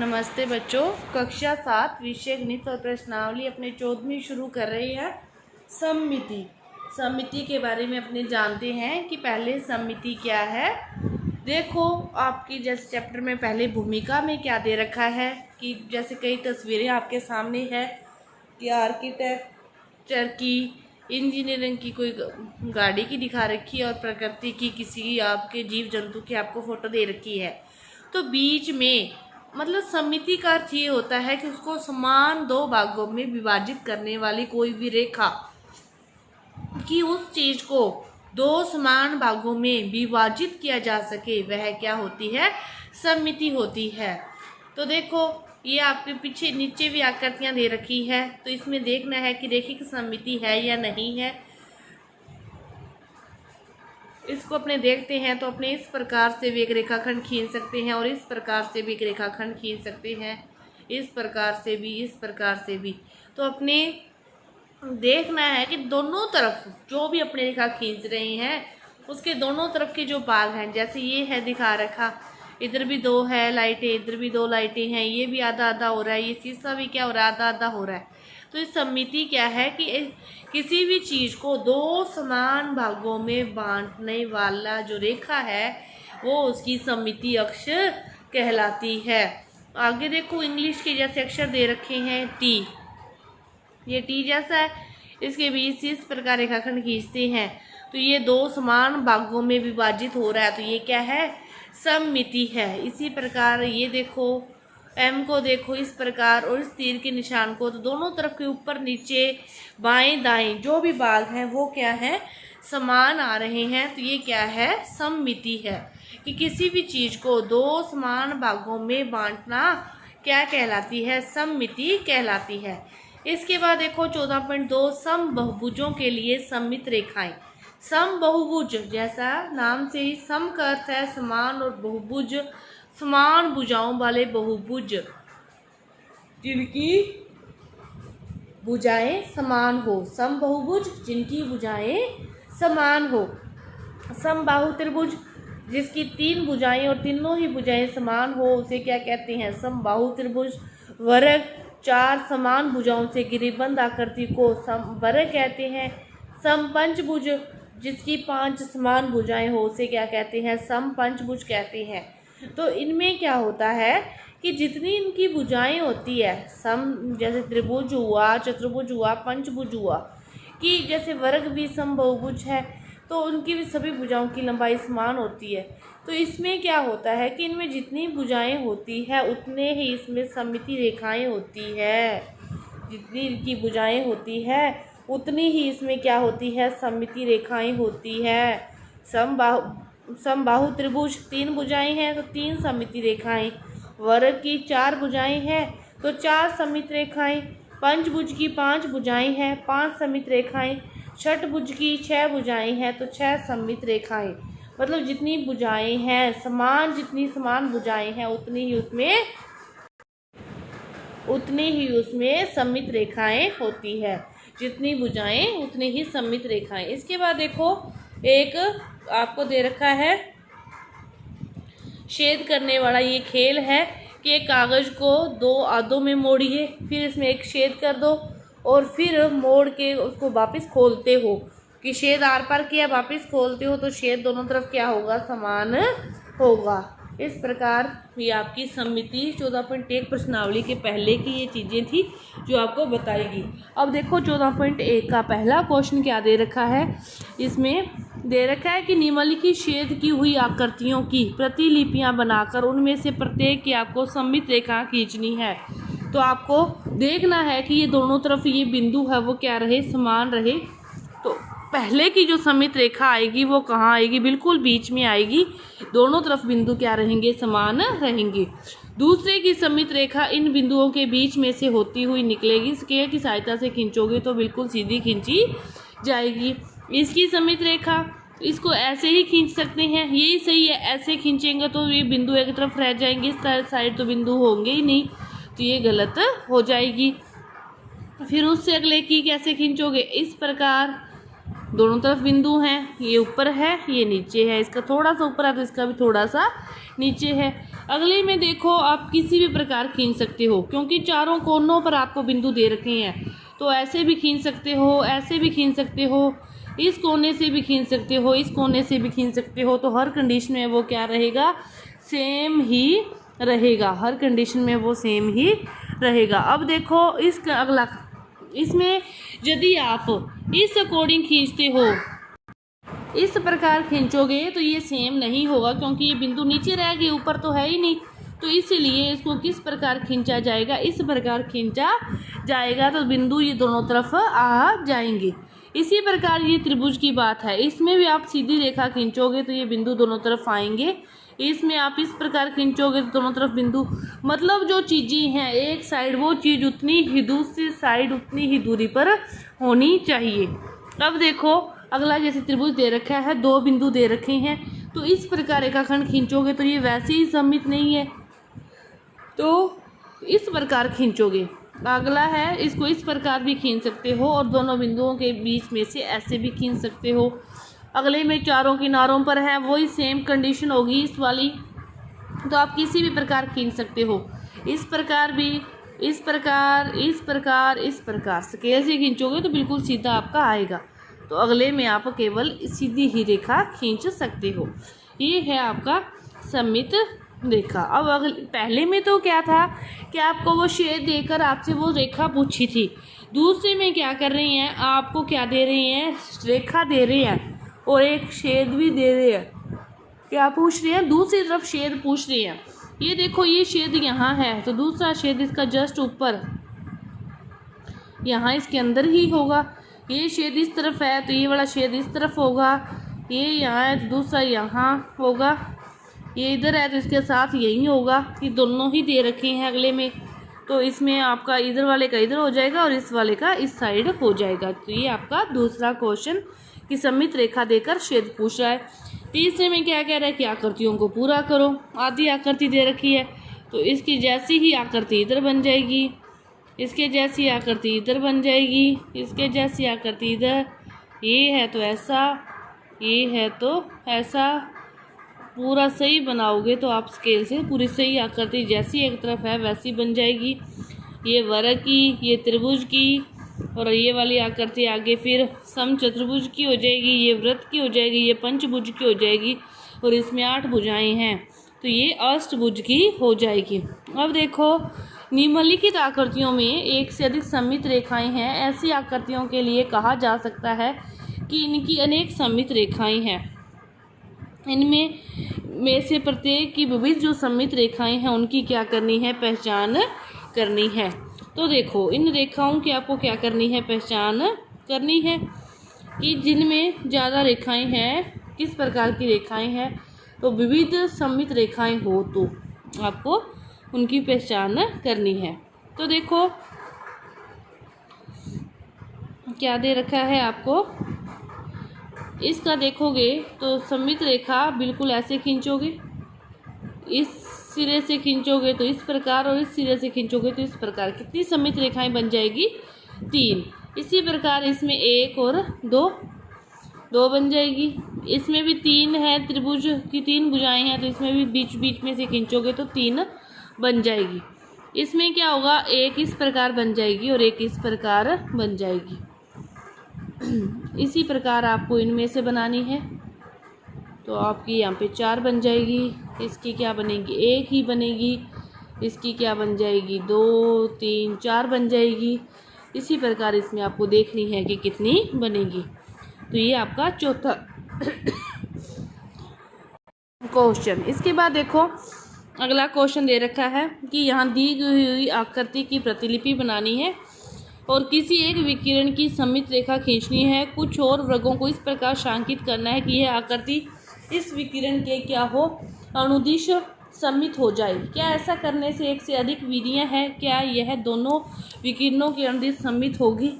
नमस्ते बच्चों। कक्षा 7 विषय गणित और प्रश्नावली अपने 14वीं शुरू कर रही है। समिति के बारे में अपने जानते हैं कि पहले समिति क्या है। देखो आपकी जैसे चैप्टर में पहले भूमिका में क्या दे रखा है कि जैसे कई तस्वीरें आपके सामने है कि आर्किटेक्चर की, इंजीनियरिंग की कोई गाड़ी की दिखा रखी है और प्रकृति की किसी आपके जीव जंतु की आपको फोटो दे रखी है। तो बीच में मतलब समिति का अर्थ ये होता है कि उसको समान दो भागों में विभाजित करने वाली कोई भी रेखा, कि उस चीज को दो समान भागों में विभाजित किया जा सके, वह क्या होती है? समिति होती है। तो देखो ये आपके पीछे नीचे भी आकृतियां दे रखी है, तो इसमें देखना है कि रेखिक समिति है या नहीं है। इसको अपने देखते हैं तो अपने इस प्रकार से भी एक रेखाखंड खींच सकते हैं और इस प्रकार से भी एक रेखाखंड खींच सकते हैं, इस प्रकार से भी, इस प्रकार से भी। तो अपने देखना है कि दोनों तरफ जो भी अपने रेखा खींच रहे हैं उसके दोनों तरफ के जो भाग हैं, जैसे ये है दिखा रखा, इधर भी दो है लाइटें, इधर भी दो लाइटें हैं, ये भी आधा आधा हो रहा है, ये शीशा भी क्या हो रहा है? आधा आधा हो रहा है। तो इस समिति क्या है कि किसी भी चीज को दो समान भागों में बांटने वाला जो रेखा है वो उसकी समिति अक्ष कहलाती है। आगे देखो इंग्लिश के जैसे अक्षर दे रखे हैं टी, ये टी जैसा है, इसके बीच से इस प्रकार रेखाखंड खींचते हैं तो ये दो समान भागों में विभाजित हो रहा है, तो ये क्या है? सममिति है। इसी प्रकार ये देखो एम को देखो इस प्रकार और इस तीर के निशान को, तो दोनों तरफ के ऊपर नीचे बाएं दाएं जो भी भाग हैं वो क्या है? समान आ रहे हैं, तो ये क्या है? सममिति है। कि किसी भी चीज को दो समान भागों में बांटना क्या कहलाती है? सममिति कहलाती है। इसके बाद देखो 14.2 समबहुभुजों के लिए सममित रेखाएं। समबहुभुज जैसा नाम से ही सम का अर्थ है समान और बहुभुज समान भुजाओं वाले बहुभुज, जिनकी भुजाएं समान हो। समबहुभुज जिनकी भुजाएं समान हो। समबाहु त्रिभुज जिसकी तीन भुजाएं और तीनों ही भुजाएं समान हो उसे क्या कहते हैं? समबाहु त्रिभुज। वर्ग चार समान भुजाओं से गिरिबंद आकृति को समवर्ग कहते हैं। समपंचभुज जिसकी पांच समान भुजाएं हो उसे क्या कहते हैं? समपंचभुज कहते हैं। तो इनमें क्या होता है कि जितनी इनकी भुजाएं होती है, सम जैसे त्रिभुज हुआ, चतुर्भुज हुआ, पंचभुज हुआ, कि जैसे वर्ग भी समबहुभुज है तो उनकी भी सभी भुजाओं की लंबाई समान होती है। तो इसमें क्या होता है कि इनमें जितनी भुजाएं होती है उतने ही इसमें सममिति रेखाएं होती है। जितनी इनकी भुजाएं होती है उतनी ही इसमें क्या होती है? सममिति रेखाएं होती है। समबाहु त्रिभुज तीन भुजाएं हैं तो तीन सममिति रेखाएं। वर्ग की चार भुजाएं हैं तो चार सममित रेखाएं। पंचभुज की पांच भुजाएं हैं, पांच सममित रेखाएं। षटभुज की छह भुजाएं हैं तो छह सममित रेखाएं। मतलब जितनी भुजाएं हैं समान, जितनी समान भुजाएं हैं उतनी ही उसमें सममित रेखाएं होती है। जितनी भुजाएं उतनी ही सममित रेखाएं। इसके बाद देखो एक आपको दे रखा है छेद करने वाला ये खेल है कि एक कागज को दो आधों में मोड़िए, फिर इसमें एक छेद कर दो और फिर मोड़ के उसको वापस खोलते हो, कि छेद आर पार किया वापस खोलते हो तो छेद दोनों तरफ क्या होगा? समान होगा। इस प्रकार ये आपकी सममिति 14.1 प्रश्नावली के पहले की ये चीज़ें थी जो आपको बताएगी। अब देखो 14.1 का पहला क्वेश्चन क्या दे रखा है। इसमें दे रखा है कि निम्नलिखित छेद की हुई आकृतियों की प्रतिलिपियां बनाकर उनमें से प्रत्येक की आपको सममित रेखा खींचनी है। तो आपको देखना है कि ये दोनों तरफ ये बिंदु है वो क्या रहे? समान रहे। तो पहले की जो सममित रेखा आएगी वो कहाँ आएगी? बिल्कुल बीच में आएगी। दोनों तरफ बिंदु क्या रहेंगे? समान रहेंगे। दूसरे की सममित रेखा इन बिंदुओं के बीच में से होती हुई निकलेगी। स्केल की सहायता से खींचोगे तो बिल्कुल सीधी खींची जाएगी। इसकी सममित रेखा इसको ऐसे ही खींच सकते हैं, यही सही है। ऐसे खींचेंगे तो ये बिंदु एक तरफ रह जाएंगे, इस साइड तो बिंदु होंगे ही नहीं, तो ये गलत हो जाएगी। फिर उससे अगले की कैसे खींचोगे? इस प्रकार दोनों तरफ बिंदु हैं, ये ऊपर है ये नीचे है, इसका थोड़ा सा ऊपर है तो इसका भी थोड़ा सा नीचे है। अगले में देखो आप किसी भी प्रकार खींच सकते हो, क्योंकि चारों कोनों पर आपको बिंदु दे रखे हैं, तो ऐसे भी खींच सकते हो, ऐसे भी खींच सकते हो, इस कोने से भी खींच सकते हो, इस कोने से भी खींच सकते हो। तो हर कंडीशन में वो क्या रहेगा, सेम ही रहेगा, हर कंडीशन में वो सेम ही रहेगा। अब देखो इस अगला, इसमें यदि आप इस अकॉर्डिंग खींचते हो, इस प्रकार खींचोगे तो ये सेम नहीं होगा, क्योंकि ये बिंदु नीचे रह गए, ऊपर तो है ही नहीं। तो इसलिए इसको किस प्रकार खींचा जाएगा, इस प्रकार खींचा जाएगा, तो बिंदु ये दोनों तरफ आ जाएंगे। इसी प्रकार ये त्रिभुज की बात है, इसमें भी आप सीधी रेखा खींचोगे तो ये बिंदु दोनों तरफ आएंगे। इसमें आप इस प्रकार खींचोगे तो दोनों तरफ बिंदु, मतलब जो चीज़ें हैं एक साइड, वो चीज़ उतनी ही दूसरी साइड उतनी ही दूरी पर होनी चाहिए। अब देखो अगला, जैसे त्रिभुज दे रखा है, दो बिंदु दे रखे हैं, तो इस प्रकार रेखाखंड खींचोगे तो ये वैसे ही सममित नहीं है, तो इस प्रकार खींचोगे। अगला है, इसको इस प्रकार भी खींच सकते हो और दोनों बिंदुओं के बीच में से ऐसे भी खींच सकते हो। अगले में चारों किनारों पर है, वही सेम कंडीशन होगी इस वाली, तो आप किसी भी प्रकार खींच सकते हो, इस प्रकार भी, इस प्रकार, इस प्रकार, इस प्रकार। स्केल से खींचोगे तो बिल्कुल सीधा आपका आएगा, तो अगले में आप केवल सीधी ही रेखा खींच सकते हो। ये है आपका सममित रेखा। अब अगले, पहले में तो क्या था कि आपको वो शेड देकर आपसे वो रेखा पूछी थी, दूसरे में क्या कर रही हैं, आपको क्या दे रही हैं, रेखा दे रही हैं और एक शेड भी दे रहे हैं। क्या पूछ रहे हैं, दूसरी तरफ शेड पूछ रही हैं। ये देखो ये शेड यहाँ है, तो दूसरा शेड इसका जस्ट ऊपर यहाँ इसके अंदर ही होगा। ये शेड इस तरफ है तो ये वाला शेड इस तरफ होगा, ये यहाँ है तो दूसरा यहाँ होगा, ये इधर है तो इसके साथ यही होगा। ये दोनों ही दे रखे हैं अगले में, तो इसमें आपका इधर वाले का इधर हो जाएगा और इस वाले का इस साइड हो जाएगा। तो ये आपका दूसरा क्वेश्चन कि सममित रेखा देकर शेड पूछ रहा है। तीसरे में क्या कह रहा है कि आकृतियों को पूरा करो। आधी आकृति दे रखी है, तो इसकी जैसी ही आकृति इधर बन जाएगी, इसके जैसी आकृति इधर बन जाएगी, इसके जैसी आकृति इधर, ये है तो ऐसा, ये है तो ऐसा। पूरा सही बनाओगे तो आप स्केल से पूरी सही आकृति जैसी एक तरफ है वैसी बन जाएगी। ये वर्ग की, ये त्रिभुज की, और ये वाली आकृति आगे फिर समचतुर्भुज की हो जाएगी, ये वृत्त की हो जाएगी, ये पंचभुज की हो जाएगी, और इसमें 8 भुजाएं हैं तो ये अष्टभुज की हो जाएगी। अब देखो निम्नलिखित आकृतियों में एक से अधिक सममित रेखाएं हैं। ऐसी आकृतियों के लिए कहा जा सकता है कि इनकी अनेक सममित रेखाएं हैं। इनमें से प्रत्येक की विविध जो सममित रेखाएं हैं उनकी क्या करनी है, पहचान करनी है। तो देखो इन रेखाओं की आपको क्या करनी है, पहचान करनी है कि जिनमें ज़्यादा रेखाएं हैं, किस प्रकार की रेखाएं हैं, तो विविध सममित रेखाएं हो तो आपको उनकी पहचान करनी है। तो देखो क्या दे रखा है आपको, इसका देखोगे तो सममित रेखा बिल्कुल ऐसे खींचोगे, इस सिरे से खींचोगे तो इस प्रकार, और इस सिरे से खींचोगे तो इस प्रकार। कितनी सममित रेखाएं बन जाएगी, 3। इसी प्रकार इसमें 1 और 2 बन जाएगी। इसमें भी 3 है, त्रिभुज की 3 भुजाएं हैं, तो इसमें भी बीच बीच में से खींचोगे तो 3 बन जाएगी। इसमें क्या होगा, 1 इस प्रकार बन जाएगी और 1 इस प्रकार बन जाएगी। इसी प्रकार आपको इनमें से बनानी है, तो आपकी यहाँ पे 4 बन जाएगी। इसकी क्या बनेगी, 1 ही बनेगी। इसकी क्या बन जाएगी, 2, 3, 4 बन जाएगी। इसी प्रकार इसमें आपको देखनी है कि कितनी बनेगी। तो ये आपका चौथा क्वेश्चन। इसके बाद देखो अगला क्वेश्चन दे रखा है कि यहाँ दी गई हुई आकृति की प्रतिलिपि बनानी है और किसी एक विकिरण की सममित रेखा खींचनी है। कुछ और वर्गों को इस प्रकार शांकित करना है कि यह आकृति इस विकिरण के क्या हो, अनुदिश सममित हो जाए। क्या ऐसा करने से एक से अधिक विधियां हैं? क्या यह दोनों विकिरणों के अनुदिश सममित होगी?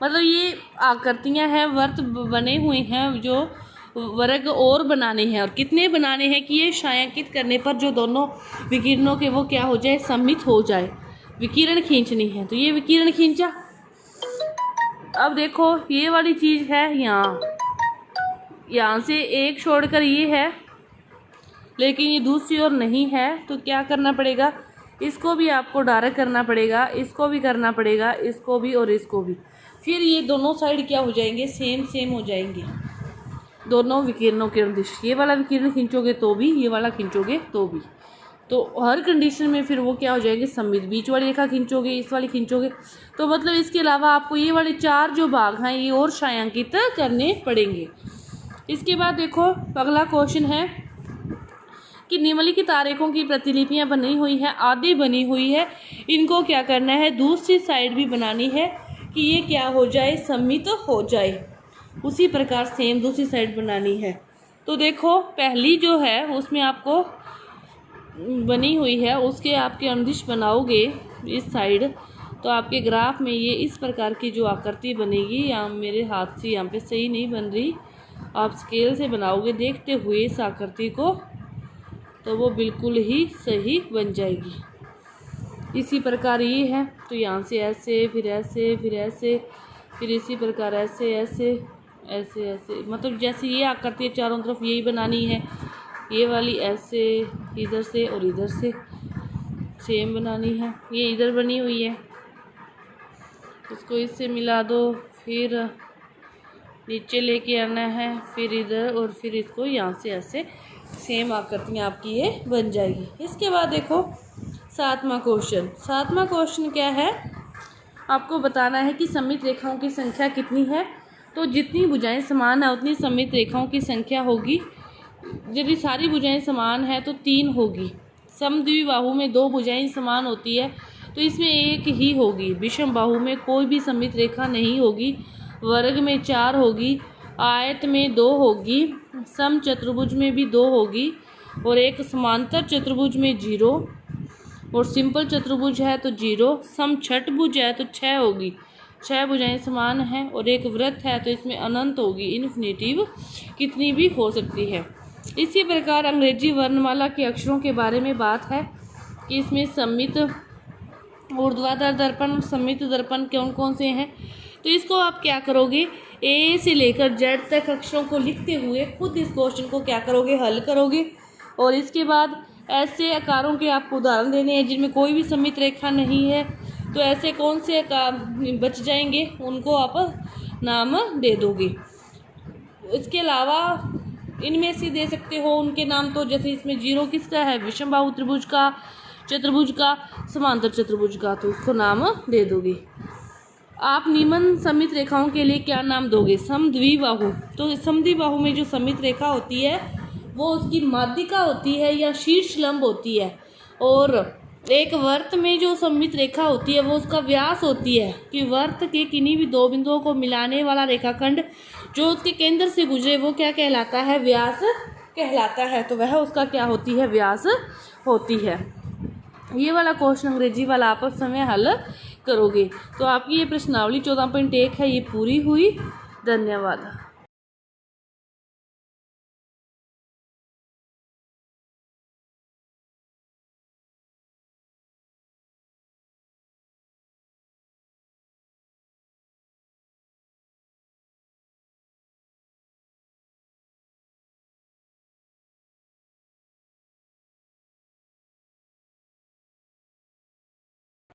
मतलब ये आकृतियां हैं, वर्त बने हुए हैं, जो वर्ग और बनाने हैं, और कितने बनाने हैं कि ये छायांकित करने पर जो दोनों विकिरणों के वो क्या हो जाए, सममित हो जाए। विकिरण खींचनी है, तो ये विकिरण खींचा। अब देखो ये वाली चीज़ है, यहाँ से एक छोड़कर ये है, लेकिन ये दूसरी ओर नहीं है, तो क्या करना पड़ेगा, इसको भी आपको डायरेक्ट करना पड़ेगा, इसको भी करना पड़ेगा, इसको भी और इसको भी। फिर ये दोनों साइड क्या हो जाएंगे, सेम सेम हो जाएंगे दोनों विकिरणों के दिश। ये वाला विकिरण खींचोगे तो भी, ये वाला खींचोगे तो भी, तो हर कंडीशन में फिर वो क्या हो जाएंगे, सममित। बीच वाली रेखा खींचोगे, इस वाली खींचोगे, तो मतलब इसके अलावा आपको ये वाले 4 जो भाग हैं ये और छायांकित करने पड़ेंगे। इसके बाद देखो अगला क्वेश्चन है कि निम्नलिखित आरेखों की प्रतिलिपियां बनी हुई है, आधी बनी हुई है, इनको क्या करना है, दूसरी साइड भी बनानी है कि ये क्या हो जाए, सममित हो जाए। उसी प्रकार सेम दूसरी साइड बनानी है। तो देखो पहली जो है उसमें आपको बनी हुई है, उसके आपके अनुदिश बनाओगे इस साइड, तो आपके ग्राफ में ये इस प्रकार की जो आकृति बनेगी। यहाँ मेरे हाथ से यहाँ पे सही नहीं बन रही, आप स्केल से बनाओगे देखते हुए इस आकृति को, तो वो बिल्कुल ही सही बन जाएगी। इसी प्रकार ये है, तो यहाँ से ऐसे, फिर ऐसे, फिर ऐसे, फिर इसी प्रकार ऐसे ऐसे ऐसे ऐसे, मतलब जैसे ये आकृति चारों तरफ यही बनानी है। ये वाली ऐसे इधर से और इधर से सेम बनानी है। ये इधर बनी हुई है, इसको इससे मिला दो, फिर नीचे लेके आना है, फिर इधर, और फिर इसको यहाँ से ऐसे सेम आकृतियाँ आपकी ये बन जाएगी। इसके बाद देखो 7वां क्वेश्चन। 7वां क्वेश्चन क्या है, आपको बताना है कि सममित रेखाओं की संख्या कितनी है। तो जितनी भुजाएं समान है उतनी सममित रेखाओं की संख्या होगी। यदि सारी भुजाएं समान है तो 3 होगी। समद्विबाहु में 2 भुजाएं समान होती है तो इसमें 1 ही होगी। विषम बाहु में कोई भी सममित रेखा नहीं होगी। वर्ग में 4 होगी, आयत में 2 होगी, सम चतुर्भुज में भी 2 होगी, और एक समांतर चतुर्भुज में 0, और सिंपल चतुर्भुज है तो 0, सम छठभुज है तो 6 होगी। 6 भुजाएं समान हैं, और एक वृत्त है तो इसमें अनंत होगी, इन्फिनिटिव कितनी भी हो सकती है। इसी प्रकार अंग्रेजी वर्णमाला के अक्षरों के बारे में बात है कि इसमें सममित ऊर्ध्वाधर दर्पण, सममित दर्पण कौन कौन से हैं। तो इसको आप क्या करोगे, ए से लेकर जेड तक अक्षरों को लिखते हुए खुद इस क्वेश्चन को क्या करोगे, हल करोगे। और इसके बाद ऐसे आकारों के आपको उदाहरण देने हैं जिनमें कोई भी सममित रेखा नहीं है, तो ऐसे कौन से बच जाएंगे उनको आप नाम दे दोगे। इसके अलावा इनमें से दे सकते हो उनके नाम, तो जैसे इसमें 0 किसका है, विषम बाहु त्रिभुज का, चतुर्भुज का, समांतर चतुर्भुज का, तो उसको नाम दे दोगे। आप निम्न सममित रेखाओं के लिए क्या नाम दोगे, समद्विबाहु। तो समद्विबाहु में जो सममित रेखा होती है वो उसकी माध्यिका होती है या शीर्ष लंब होती है, और एक वर्त में जो सममित रेखा होती है वो उसका व्यास होती है कि वर्त के किन्हीं भी 2 बिंदुओं को मिलाने वाला रेखाखंड जो उसके केंद्र से गुजरे वो क्या कहलाता है, व्यास कहलाता है। तो वह उसका क्या होती है, व्यास होती है। ये वाला क्वेश्चन अंग्रेजी वाला आप उस समय हल करोगे। तो आपकी ये प्रश्नावली 14.1 है, ये पूरी हुई। धन्यवाद।